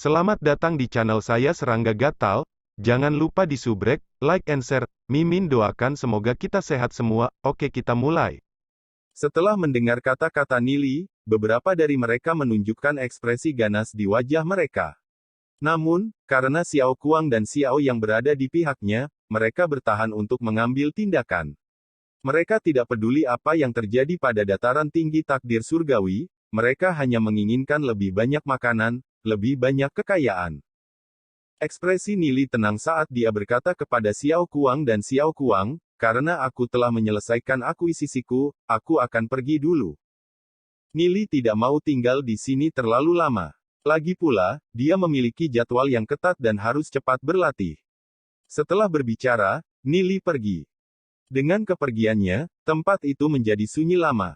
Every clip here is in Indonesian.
Selamat datang di channel saya Serangga Gatal. Jangan lupa di subrek, like and share. Mimin doakan semoga kita sehat semua. Oke, kita mulai. Setelah mendengar kata-kata Nili, beberapa dari mereka menunjukkan ekspresi ganas di wajah mereka. Namun, karena Xiao Kuang dan Xiao yang berada di pihaknya, mereka bertahan untuk mengambil tindakan. Mereka tidak peduli apa yang terjadi pada dataran tinggi takdir surgawi, mereka hanya menginginkan lebih banyak makanan, lebih banyak kekayaan. Ekspresi Nili tenang saat dia berkata kepada Xiao Kuang dan Xiao Kuang, karena aku telah menyelesaikan akuisisiku, aku akan pergi dulu. Nili tidak mau tinggal di sini terlalu lama. Lagi pula, dia memiliki jadwal yang ketat dan harus cepat berlatih. Setelah berbicara, Nili pergi. Dengan kepergiannya, tempat itu menjadi sunyi lama.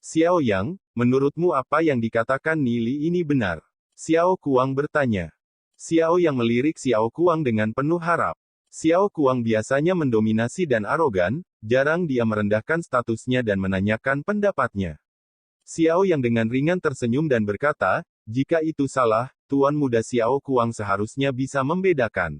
Xiao Yang, menurutmu apa yang dikatakan Nili ini benar? Xiao Kuang bertanya. Xiao Yang melirik Xiao Kuang dengan penuh harap. Xiao Kuang biasanya mendominasi dan arogan, jarang dia merendahkan statusnya dan menanyakan pendapatnya. Xiao Yang dengan ringan tersenyum dan berkata, jika itu salah, Tuan Muda Xiao Kuang seharusnya bisa membedakan.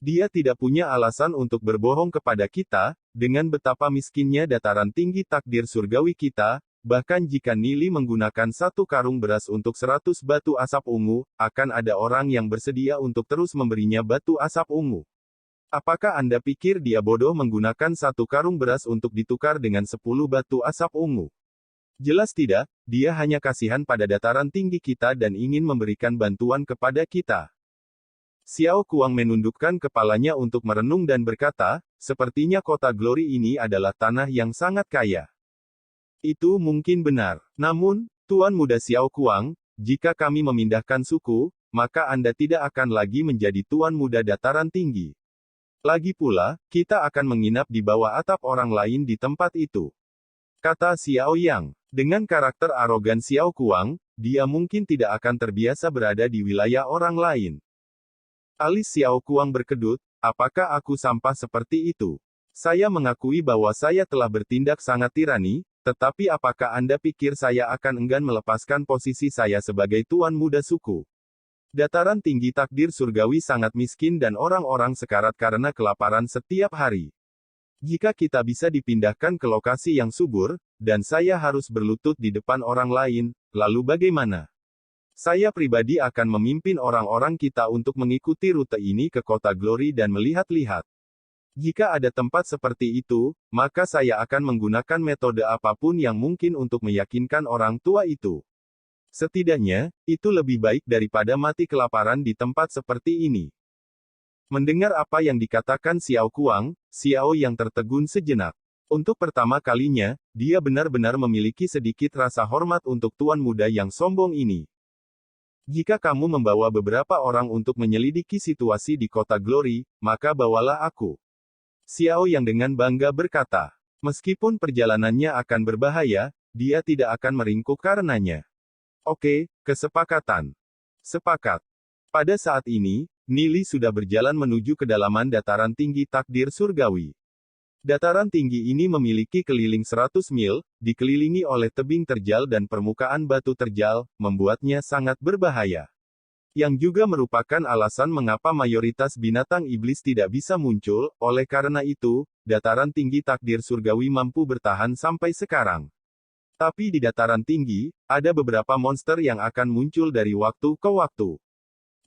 Dia tidak punya alasan untuk berbohong kepada kita, dengan betapa miskinnya dataran tinggi takdir surgawi kita, bahkan jika Nili menggunakan 1 karung beras untuk 100 batu asap ungu, akan ada orang yang bersedia untuk terus memberinya batu asap ungu. Apakah Anda pikir dia bodoh menggunakan 1 karung beras untuk ditukar dengan 10 batu asap ungu? Jelas tidak, dia hanya kasihan pada dataran tinggi kita dan ingin memberikan bantuan kepada kita. Xiao Kuang menundukkan kepalanya untuk merenung dan berkata, sepertinya kota Glory ini adalah tanah yang sangat kaya. Itu mungkin benar. Namun, Tuan Muda Xiao Kuang, jika kami memindahkan suku, maka Anda tidak akan lagi menjadi Tuan Muda dataran tinggi. Lagi pula, kita akan menginap di bawah atap orang lain di tempat itu. Kata Xiao Yang. Dengan karakter arogan Xiao Kuang, dia mungkin tidak akan terbiasa berada di wilayah orang lain. Alis Xiao Kuang berkedut, apakah aku sampah seperti itu? Saya mengakui bahwa saya telah bertindak sangat tirani, tetapi apakah Anda pikir saya akan enggan melepaskan posisi saya sebagai Tuan Muda suku? Dataran tinggi takdir surgawi sangat miskin dan orang-orang sekarat karena kelaparan setiap hari. Jika kita bisa dipindahkan ke lokasi yang subur, dan saya harus berlutut di depan orang lain, lalu bagaimana? Saya pribadi akan memimpin orang-orang kita untuk mengikuti rute ini ke kota Glory dan melihat-lihat. Jika ada tempat seperti itu, maka saya akan menggunakan metode apapun yang mungkin untuk meyakinkan orang tua itu. Setidaknya, itu lebih baik daripada mati kelaparan di tempat seperti ini. Mendengar apa yang dikatakan Xiao Kuang, Xiao Yang tertegun sejenak. Untuk pertama kalinya, dia benar-benar memiliki sedikit rasa hormat untuk tuan muda yang sombong ini. Jika kamu membawa beberapa orang untuk menyelidiki situasi di kota Glory, maka bawalah aku. Xiao Yang dengan bangga berkata. Meskipun perjalanannya akan berbahaya, dia tidak akan meringkuk karenanya. Oke, kesepakatan. Sepakat. Pada saat ini, Nili sudah berjalan menuju kedalaman dataran tinggi takdir surgawi. Dataran tinggi ini memiliki keliling 100 mil, dikelilingi oleh tebing terjal dan permukaan batu terjal, membuatnya sangat berbahaya. Yang juga merupakan alasan mengapa mayoritas binatang iblis tidak bisa muncul, oleh karena itu, dataran tinggi takdir surgawi mampu bertahan sampai sekarang. Tapi di dataran tinggi, ada beberapa monster yang akan muncul dari waktu ke waktu.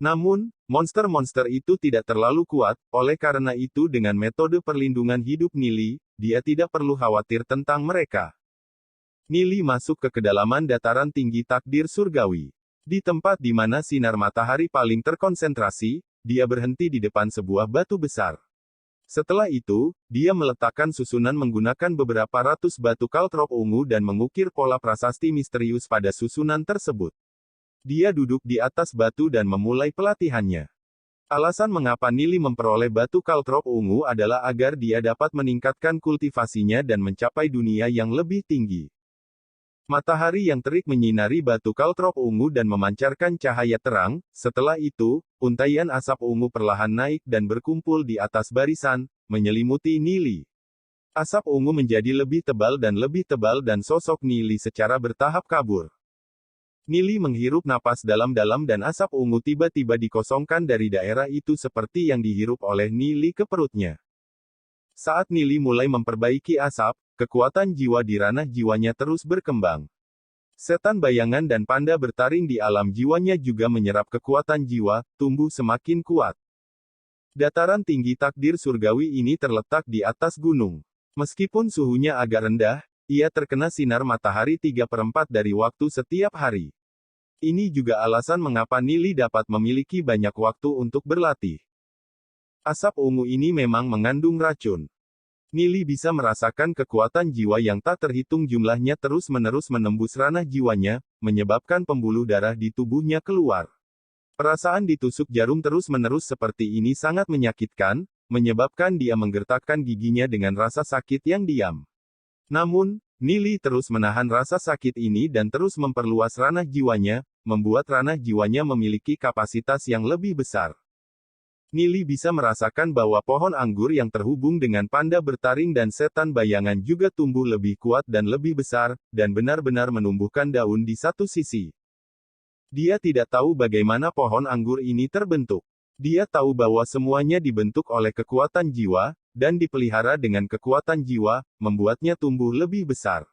Namun, monster-monster itu tidak terlalu kuat, oleh karena itu dengan metode perlindungan hidup Nili, dia tidak perlu khawatir tentang mereka. Nili masuk ke kedalaman dataran tinggi takdir surgawi. Di tempat di mana sinar matahari paling terkonsentrasi, dia berhenti di depan sebuah batu besar. Setelah itu, dia meletakkan susunan menggunakan beberapa ratus batu kaltrop ungu dan mengukir pola prasasti misterius pada susunan tersebut. Dia duduk di atas batu dan memulai pelatihannya. Alasan mengapa Nili memperoleh batu kaltrop ungu adalah agar dia dapat meningkatkan kultivasinya dan mencapai dunia yang lebih tinggi. Matahari yang terik menyinari batu kaltrop ungu dan memancarkan cahaya terang, setelah itu, untaian asap ungu perlahan naik dan berkumpul di atas barisan, menyelimuti Nili. Asap ungu menjadi lebih tebal dan sosok Nili secara bertahap kabur. Nili menghirup napas dalam-dalam dan asap ungu tiba-tiba dikosongkan dari daerah itu seperti yang dihirup oleh Nili ke perutnya. Saat Nili mulai memperbaiki asap, kekuatan jiwa di ranah jiwanya terus berkembang. Setan bayangan dan panda bertaring di alam jiwanya juga menyerap kekuatan jiwa, tumbuh semakin kuat. Dataran tinggi takdir surgawi ini terletak di atas gunung. Meskipun suhunya agak rendah, ia terkena sinar matahari 3/4 dari waktu setiap hari. Ini juga alasan mengapa Nili dapat memiliki banyak waktu untuk berlatih. Asap ungu ini memang mengandung racun. Nili bisa merasakan kekuatan jiwa yang tak terhitung jumlahnya terus-menerus menembus ranah jiwanya, menyebabkan pembuluh darah di tubuhnya keluar. Perasaan ditusuk jarum terus-menerus seperti ini sangat menyakitkan, menyebabkan dia menggertakkan giginya dengan rasa sakit yang diam. Namun, Nili terus menahan rasa sakit ini dan terus memperluas ranah jiwanya, membuat ranah jiwanya memiliki kapasitas yang lebih besar. Nili bisa merasakan bahwa pohon anggur yang terhubung dengan panda bertaring dan setan bayangan juga tumbuh lebih kuat dan lebih besar, dan benar-benar menumbuhkan daun di satu sisi. Dia tidak tahu bagaimana pohon anggur ini terbentuk. Dia tahu bahwa semuanya dibentuk oleh kekuatan jiwa, dan dipelihara dengan kekuatan jiwa, membuatnya tumbuh lebih besar.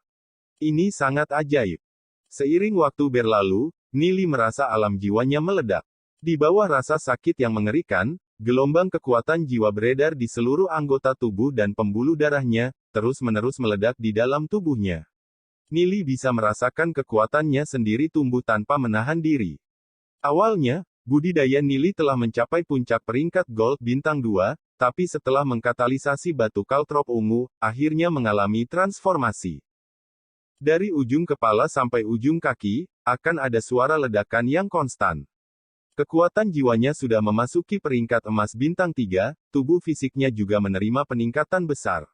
Ini sangat ajaib. Seiring waktu berlalu, Nili merasa alam jiwanya meledak. Di bawah rasa sakit yang mengerikan, gelombang kekuatan jiwa beredar di seluruh anggota tubuh dan pembuluh darahnya, terus-menerus meledak di dalam tubuhnya. Nili bisa merasakan kekuatannya sendiri tumbuh tanpa menahan diri. Awalnya, budidaya Nili telah mencapai puncak peringkat Gold Bintang 2, tapi setelah mengkatalisasi batu kaltrop ungu, akhirnya mengalami transformasi. Dari ujung kepala sampai ujung kaki, akan ada suara ledakan yang konstan. Kekuatan jiwanya sudah memasuki peringkat emas bintang 3, tubuh fisiknya juga menerima peningkatan besar.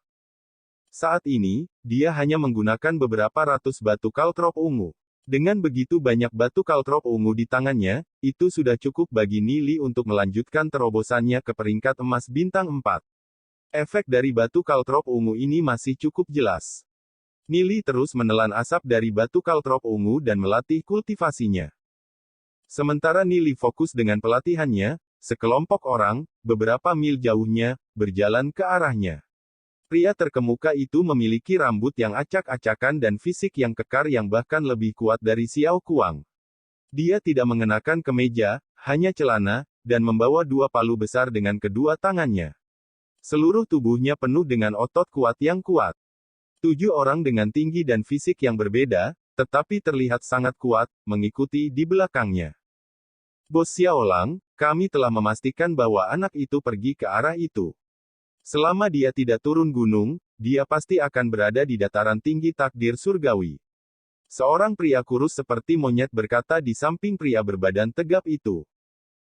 Saat ini, dia hanya menggunakan beberapa ratus batu kaltrop ungu. Dengan begitu banyak batu kaltrop ungu di tangannya, itu sudah cukup bagi Nili untuk melanjutkan terobosannya ke peringkat emas bintang 4. Efek dari batu kaltrop ungu ini masih cukup jelas. Nili terus menelan asap dari batu kaltrop ungu dan melatih kultivasinya. Sementara Nili fokus dengan pelatihannya, sekelompok orang, beberapa mil jauhnya, berjalan ke arahnya. Pria terkemuka itu memiliki rambut yang acak-acakan dan fisik yang kekar yang bahkan lebih kuat dari Xiao Kuang. Dia tidak mengenakan kemeja, hanya celana, dan membawa dua palu besar dengan kedua tangannya. Seluruh tubuhnya penuh dengan otot kuat yang kuat. 7 orang dengan tinggi dan fisik yang berbeda, tetapi terlihat sangat kuat, mengikuti di belakangnya. Bos Xiaolang, kami telah memastikan bahwa anak itu pergi ke arah itu. Selama dia tidak turun gunung, dia pasti akan berada di dataran tinggi takdir surgawi. Seorang pria kurus seperti monyet berkata di samping pria berbadan tegap itu.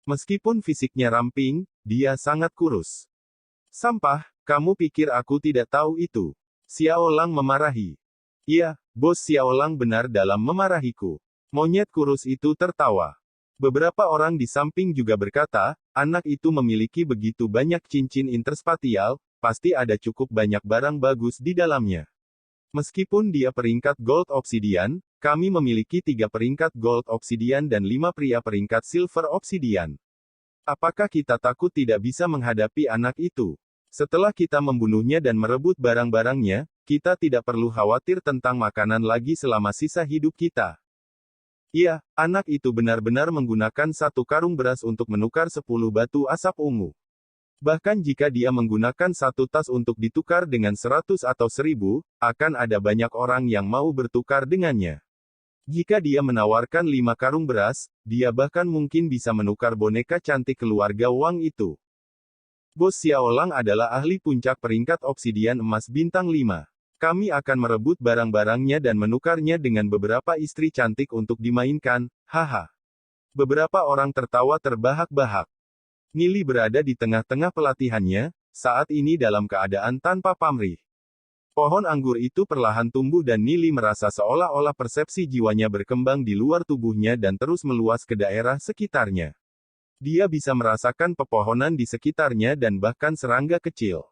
Meskipun fisiknya ramping, dia sangat kurus. Sampah, kamu pikir aku tidak tahu itu? Xiaolang memarahi. Iya, Bos Xiaolang benar dalam memarahiku. Monyet kurus itu tertawa. Beberapa orang di samping juga berkata, anak itu memiliki begitu banyak cincin interspatial, pasti ada cukup banyak barang bagus di dalamnya. Meskipun dia peringkat Gold Obsidian, kami memiliki 3 peringkat Gold Obsidian dan 5 pria peringkat Silver Obsidian. Apakah kita takut tidak bisa menghadapi anak itu? Setelah kita membunuhnya dan merebut barang-barangnya, kita tidak perlu khawatir tentang makanan lagi selama sisa hidup kita. Iya, anak itu benar-benar menggunakan 1 karung beras untuk menukar 10 batu asap ungu. Bahkan jika dia menggunakan 1 tas untuk ditukar dengan 100 atau 1000, akan ada banyak orang yang mau bertukar dengannya. Jika dia menawarkan 5 karung beras, dia bahkan mungkin bisa menukar boneka cantik keluarga Wang itu. Bos Xiaolang adalah ahli puncak peringkat obsidian emas bintang 5. Kami akan merebut barang-barangnya dan menukarnya dengan beberapa istri cantik untuk dimainkan, haha. Beberapa orang tertawa terbahak-bahak. Nili berada di tengah-tengah pelatihannya, saat ini dalam keadaan tanpa pamrih. Pohon anggur itu perlahan tumbuh dan Nili merasa seolah-olah persepsi jiwanya berkembang di luar tubuhnya dan terus meluas ke daerah sekitarnya. Dia bisa merasakan pepohonan di sekitarnya dan bahkan serangga kecil.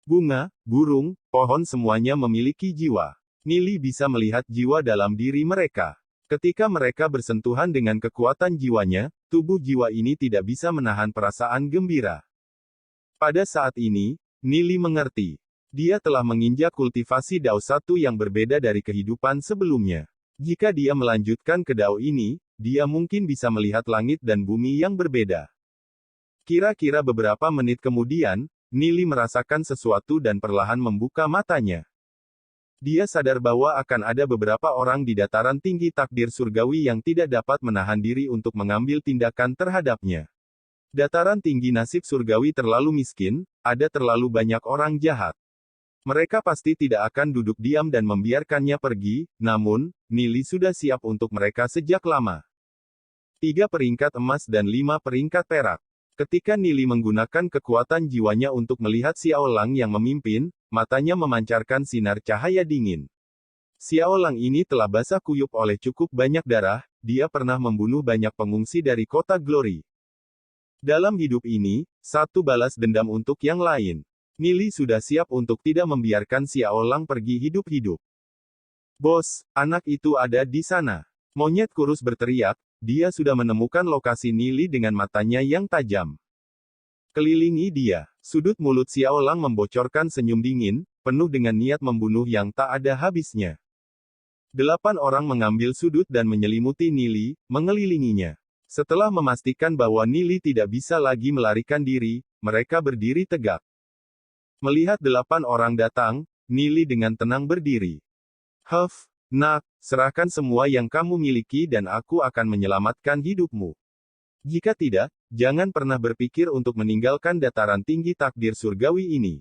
Bunga, burung, pohon semuanya memiliki jiwa. Nili bisa melihat jiwa dalam diri mereka. Ketika mereka bersentuhan dengan kekuatan jiwanya, tubuh jiwa ini tidak bisa menahan perasaan gembira. Pada saat ini, Nili mengerti. Dia telah menginjak kultivasi Dao satu yang berbeda dari kehidupan sebelumnya. Jika dia melanjutkan ke Dao ini, dia mungkin bisa melihat langit dan bumi yang berbeda. Kira-kira beberapa menit kemudian, Nili merasakan sesuatu dan perlahan membuka matanya. Dia sadar bahwa akan ada beberapa orang di dataran tinggi takdir surgawi yang tidak dapat menahan diri untuk mengambil tindakan terhadapnya. Dataran tinggi nasib surgawi terlalu miskin, ada terlalu banyak orang jahat. Mereka pasti tidak akan duduk diam dan membiarkannya pergi, namun, Nili sudah siap untuk mereka sejak lama. 3 peringkat emas dan 5 peringkat perak. Ketika Nili menggunakan kekuatan jiwanya untuk melihat Xiao Lang yang memimpin, matanya memancarkan sinar cahaya dingin. Xiao Lang ini telah basah kuyup oleh cukup banyak darah, dia pernah membunuh banyak pengungsi dari kota Glory. Dalam hidup ini, satu balas dendam untuk yang lain. Nili sudah siap untuk tidak membiarkan Xiao Lang pergi hidup-hidup. Bos, anak itu ada di sana. Monyet kurus berteriak. Dia sudah menemukan lokasi Nili dengan matanya yang tajam. Kelilingi dia. Sudut mulut Xiao Lang membocorkan senyum dingin, penuh dengan niat membunuh yang tak ada habisnya. 8 orang mengambil sudut dan menyelimuti Nili, mengelilinginya. Setelah memastikan bahwa Nili tidak bisa lagi melarikan diri, mereka berdiri tegak. Melihat 8 orang datang, Nili dengan tenang berdiri. Huff. Nak, serahkan semua yang kamu miliki dan aku akan menyelamatkan hidupmu. Jika tidak, jangan pernah berpikir untuk meninggalkan dataran tinggi takdir surgawi ini.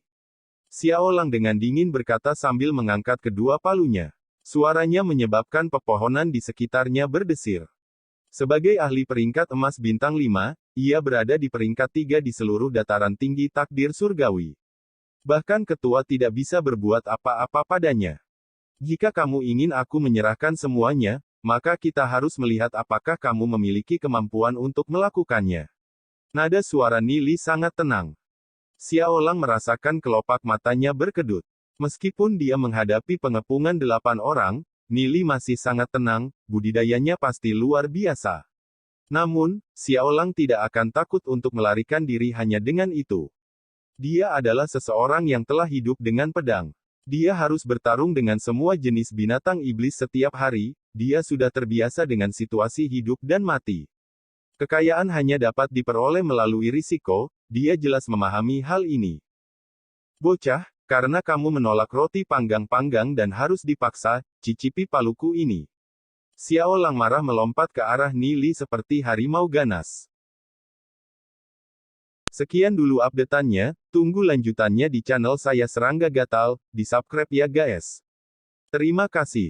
Xiao Lang dengan dingin berkata sambil mengangkat kedua palunya. Suaranya menyebabkan pepohonan di sekitarnya berdesir. Sebagai ahli peringkat emas bintang 5, ia berada di peringkat 3 di seluruh dataran tinggi takdir surgawi. Bahkan ketua tidak bisa berbuat apa-apa padanya. Jika kamu ingin aku menyerahkan semuanya, maka kita harus melihat apakah kamu memiliki kemampuan untuk melakukannya. Nada suara Nili sangat tenang. Xiao Lang merasakan kelopak matanya berkedut. Meskipun dia menghadapi pengepungan 8 orang, Nili masih sangat tenang, budidayanya pasti luar biasa. Namun, Xiao Lang tidak akan takut untuk melarikan diri hanya dengan itu. Dia adalah seseorang yang telah hidup dengan pedang. Dia harus bertarung dengan semua jenis binatang iblis setiap hari, dia sudah terbiasa dengan situasi hidup dan mati. Kekayaan hanya dapat diperoleh melalui risiko, dia jelas memahami hal ini. Bocah, karena kamu menolak roti panggang-panggang dan harus dipaksa, cicipi paluku ini. Xiao Lang marah melompat ke arah Nili seperti harimau ganas. Sekian dulu update-annya, tunggu lanjutannya di channel saya Serangga Gatal, di subscribe ya guys. Terima kasih.